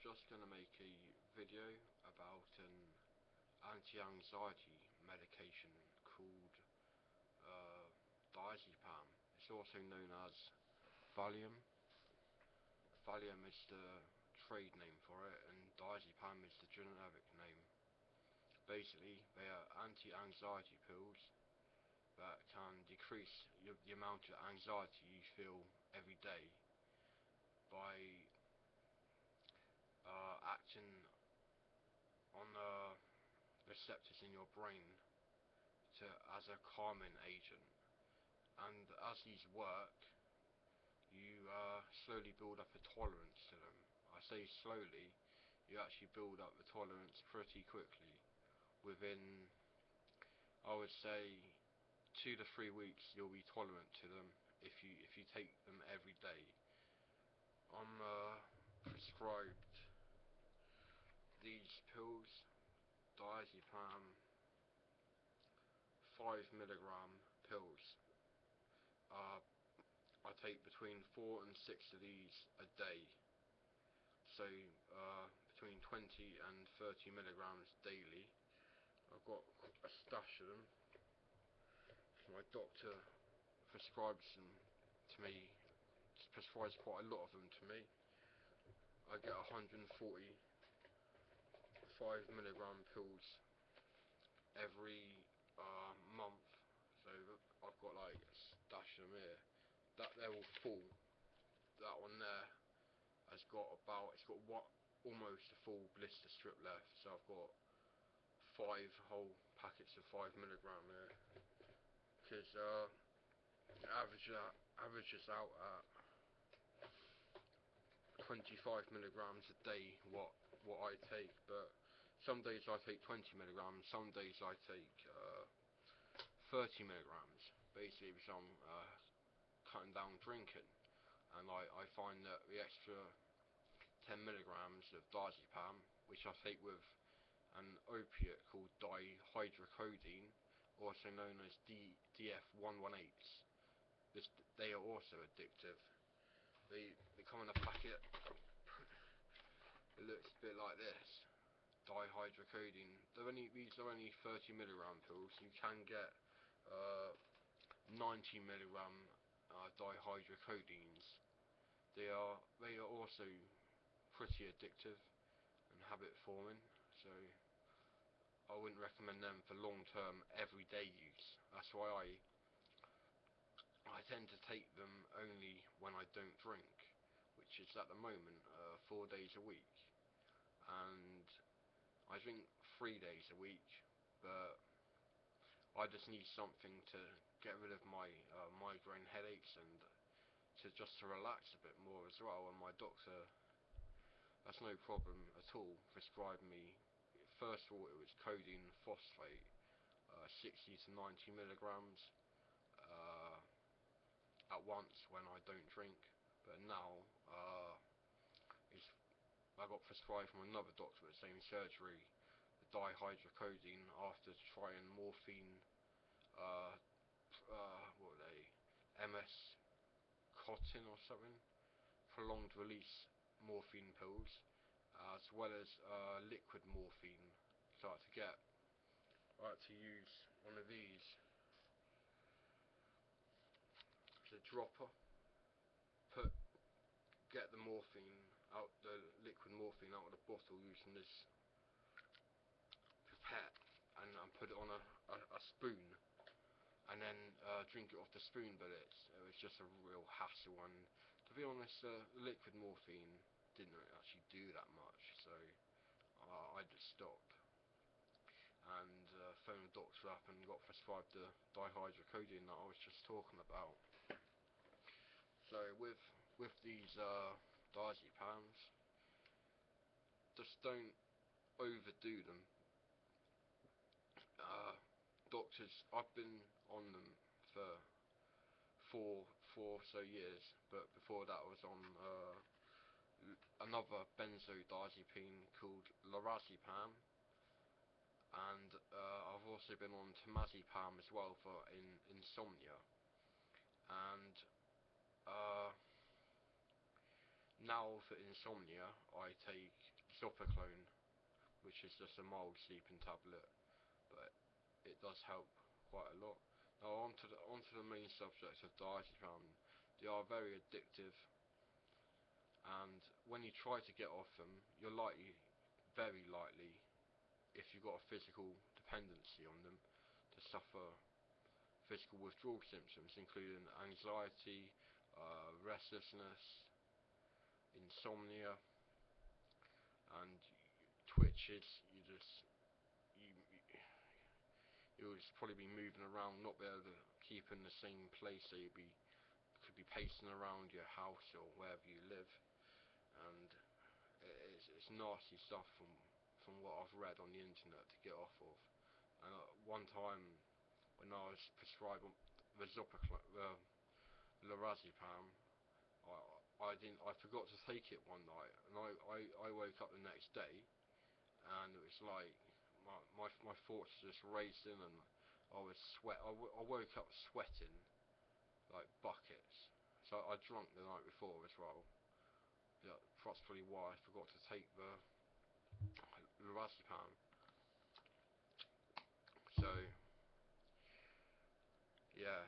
just going to make a video about an anti-anxiety medication called Diazepam. It's also known as Valium. Valium is the trade name for it, and Diazepam is the generic name. Basically, they are anti-anxiety pills that can decrease the amount of anxiety you feel every day by acting on the receptors in your brain as a calming agent. And as these work, you slowly build up a tolerance to them. I say slowly, you actually build up the tolerance pretty quickly. Within, I would say, 2 to 3 weeks, you'll be tolerant to them if you take them every day. I'm prescribed these pills, Diazepam 5mg pills. I take between 4 and 6 of these a day, so between 20 and 30 milligrams daily. I've got a stash of them. My doctor prescribes them to me, prescribes quite a lot of them to me. I get 140 5mg pills every month, so I've got like a stash of them here. That they're all full. That one there has got almost a full blister strip left, so I've got 5 whole packets of 5mg here, because averages out at 25mg a day what I take, but some days I take 20mg, some days I take 30mg, basically because I'm cutting down drinking, and I find that the extra 10mg of diazepam, which I take with an opiate called dihydrocodone, also known as DF118, they are also addictive. They come in a packet. It looks a bit like this. Dihydrocodone. These are only 30mg pills. You can get 90mg dihydrocodones. They are also pretty addictive and habit forming, so I wouldn't recommend them for long-term everyday use. That's why I tend to take them only when I don't drink, which is at the moment 4 days a week, and I drink 3 days a week, but I just need something to get rid of my migraine headaches and to relax a bit more as well. And my doctor, that's no problem at all, prescribed me, first of all it was codeine phosphate, 60 to 90mg at once when I don't drink, but now I got prescribed from another doctor at the same surgery the dihydrocodone after trying morphine, what were they, MS Cotin or something, prolonged release morphine pills, as well as liquid morphine. So I had to use one of these. It's a dropper. Get the morphine out, the liquid morphine out of the bottle using this pipette, and put it on a spoon, and then drink it off the spoon. But it was just a real hassle, and to be honest, liquid morphine didn't actually do that much, so I just stopped and phoned the doctor up and got prescribed the dihydrocodone that I was just talking about. So with these diazepams, just don't overdo them. Doctors, I've been on them for four or so years, but before that I was on another benzodiazepine called lorazepam, and I've also been on temazepam as well for insomnia, and now for insomnia I take Zopiclone, which is just a mild sleeping tablet, but it does help quite a lot. Now onto the main subject of diazepam. They are very addictive, and when you try to get off them, you're very likely, if you've got a physical dependency on them, to suffer physical withdrawal symptoms, including anxiety, restlessness, insomnia, and twitches. You you'll just probably be moving around, not be able to keep in the same place. So could be pacing around your house or wherever you live, and it's nasty stuff from what I've read on the internet to get off of. And one time when I was prescribed the lorazepam, I forgot to take it one night, and I woke up the next day, and it was like my thoughts were just racing, and I woke up sweating like buckets. So I drunk the night before as well. Yeah, that's probably why I forgot to take the lorazepam. So yeah,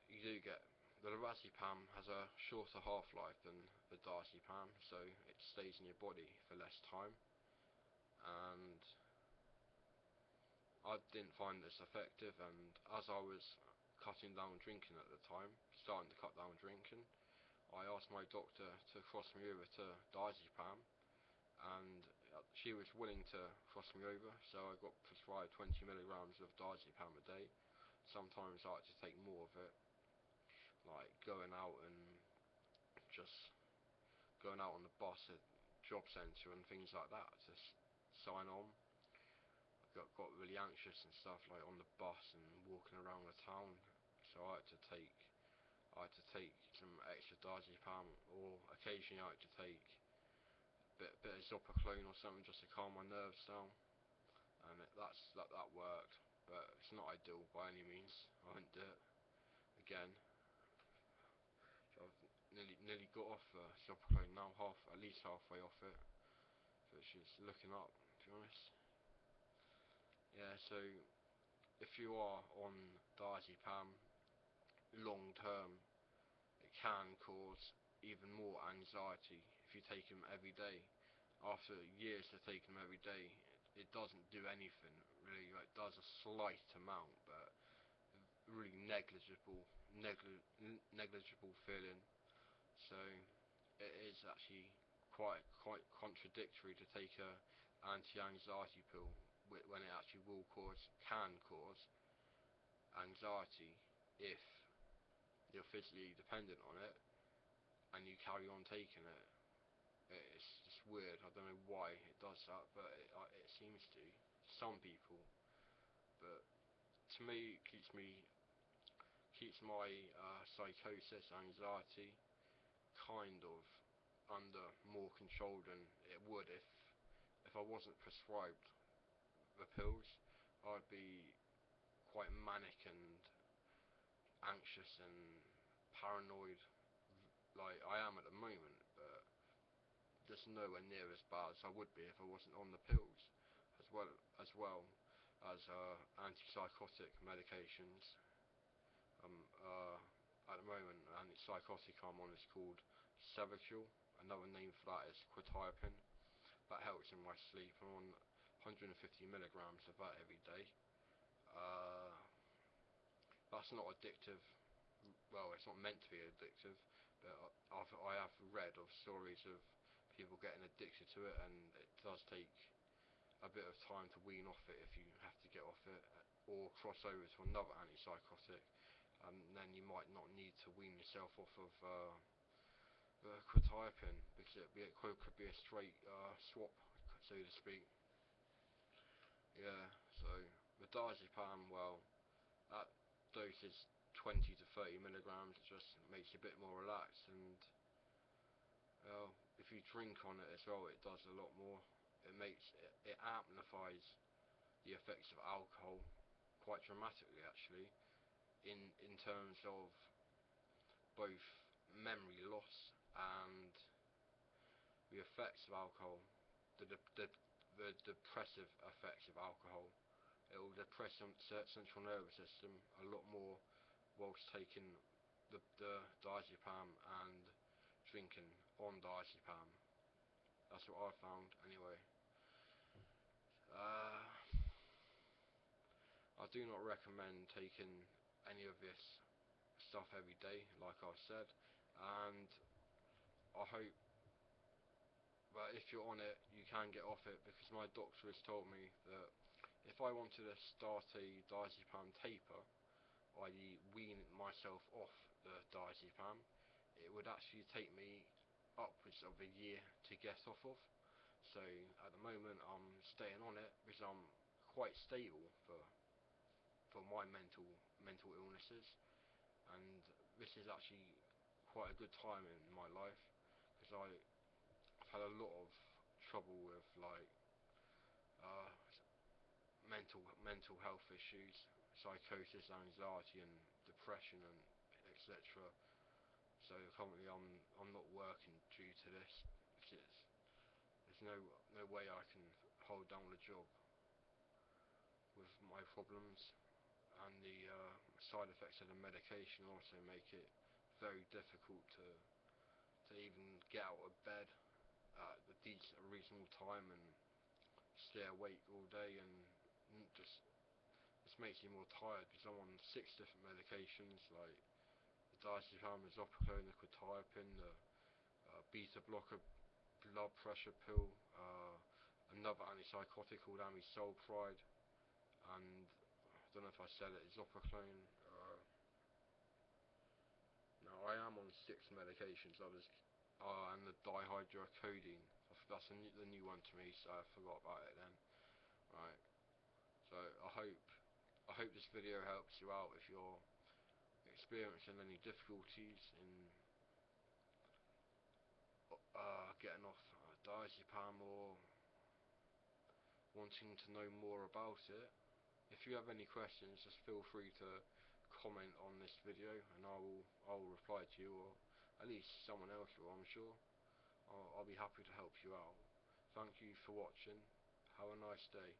you do get the lorazepam has a shorter half-life than the diazepam, so it stays in your body for less time. And I didn't find this effective, and as I was cutting down drinking at the time, starting to cut down drinking, I asked my doctor to cross me over to diazepam, and she was willing to cross me over, so I got prescribed 20 milligrams of diazepam a day. Sometimes I like to take more of it, like just going out on the bus at job centre and things like that to sign on. I got really anxious and stuff, like on the bus and walking around the town, so I had to take some extra diazepam, or occasionally I had to take a bit of zopiclone or something just to calm my nerves down, and that worked, but it's not ideal by any means. I wouldn't do it again. So I've nearly got off zopiclone now, at least halfway off it, which is looking up, to be honest. Yeah, so if you are on diazepam long term, it can cause even more anxiety if you take them every day. After years of taking them every day, it doesn't do anything really. It does a slight amount, but really negligible feeling. So it is actually quite contradictory to take a anti-anxiety pill when it actually can cause anxiety if you're physically dependent on it and you carry on taking it. It's just weird. I don't know why it does that, but it seems to some people. But to me, it keeps my psychosis, anxiety, kind of under more control than it would if I wasn't prescribed the pills. I'd be quite manic and anxious and paranoid, like I am at the moment, but just nowhere near as bad as I would be if I wasn't on the pills, as well as antipsychotic medications. At the moment, antipsychotic I'm on is called Seroquel. Another name for that is quetiapine. That helps in my sleep. I'm on 150 milligrams of that every day. Uh, that's not addictive. Well, it's not meant to be addictive, but I have read of stories of people getting addicted to it, and it does take a bit of time to wean off it if you have to get off it, or cross over to another antipsychotic. Then you might not need to wean yourself off of quetiapine, because it could be a straight swap, so to speak. Yeah, so the diazepam, well, that dose is 20 to 30 milligrams. It just makes you a bit more relaxed, and if you drink on it as well, it does a lot more. It amplifies the effects of alcohol quite dramatically, actually, in terms of both memory loss and the effects of alcohol. the depressive effects of alcohol. It will depress the central nervous system a lot more whilst taking the diazepam and drinking on diazepam. That's what I found anyway. I do not recommend taking any of this stuff every day, like I've said, and I hope that if you're on it, you can get off it, because my doctor has told me that if I wanted to start a diazepam taper, i.e. wean myself off the diazepam, it would actually take me upwards of a year to get off of. So at the moment I'm staying on it because I'm quite stable for my mental illnesses, and this is actually quite a good time in my life, because I've had a lot of trouble with like uh, mental health issues, psychosis, anxiety, and depression, and etc. So currently I'm not working due to this, because there's no way I can hold down a job with my problems, and the side effects of the medication also make it very difficult to even get out of bed at a reasonable time and stay awake all day, and just makes you more tired, because I'm on 6 different medications, like the diazepam, the zopiclone, the quetiapine, the beta blocker, blood pressure pill, another antipsychotic called amisulpride, and I don't know if I said it, zopiclone. No, I am on 6 medications. And the dihydrocodeine. That's the new one to me, so I forgot about it then. Right. So I hope this video helps you out if you're experiencing any difficulties in getting off diazepam, or wanting to know more about it. If you have any questions, just feel free to comment on this video, and I will reply to you, or at least someone else will, I'm sure. I'll be happy to help you out. Thank you for watching. Have a nice day.